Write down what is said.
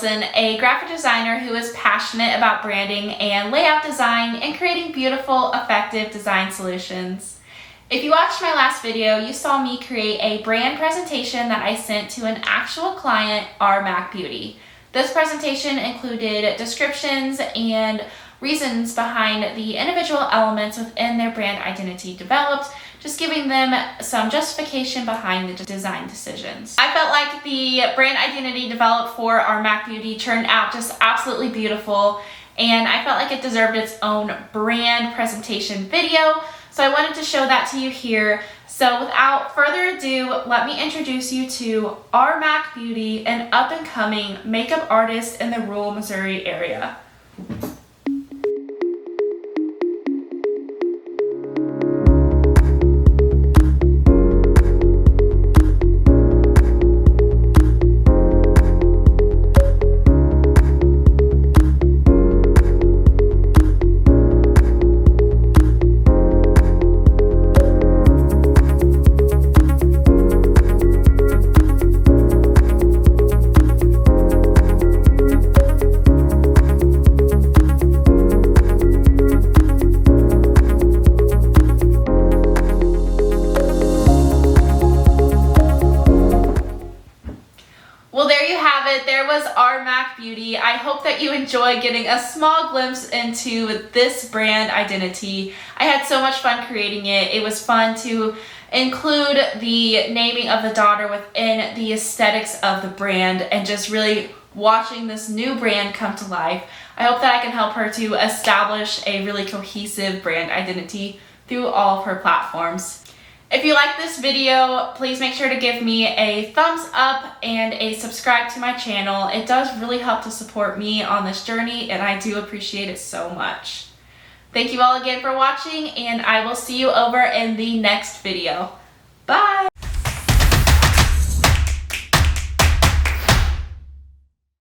Wilson, a graphic designer who is passionate about branding and layout design and creating beautiful, effective design solutions. If you watched my last video, you saw me create a brand presentation that I sent to an actual client, Our Mac Beauty. This presentation included descriptions and reasons behind the individual elements within their brand identity developed, just giving them some justification behind the design decisions. I felt like the brand identity developed for Our Mac Beauty turned out just absolutely beautiful, and I felt like it deserved its own brand presentation video, so I wanted to show that to you here. So without further ado, let me introduce you to Our Mac Beauty, an up-and-coming makeup artist in the rural Missouri area. Well, there you have it. There was Our Mac Beauty. I hope that you enjoy getting a small glimpse into this brand identity. I had so much fun creating it. It was fun to include the naming of the daughter within the aesthetics of the brand and just really watching this new brand come to life. I hope that I can help her to establish a really cohesive brand identity through all of her platforms. If you like this video, please make sure to give me a thumbs up and a subscribe to my channel. It does really help to support me on this journey, and I do appreciate it so much. Thank you all again for watching, and I will see you over in the next video. Bye!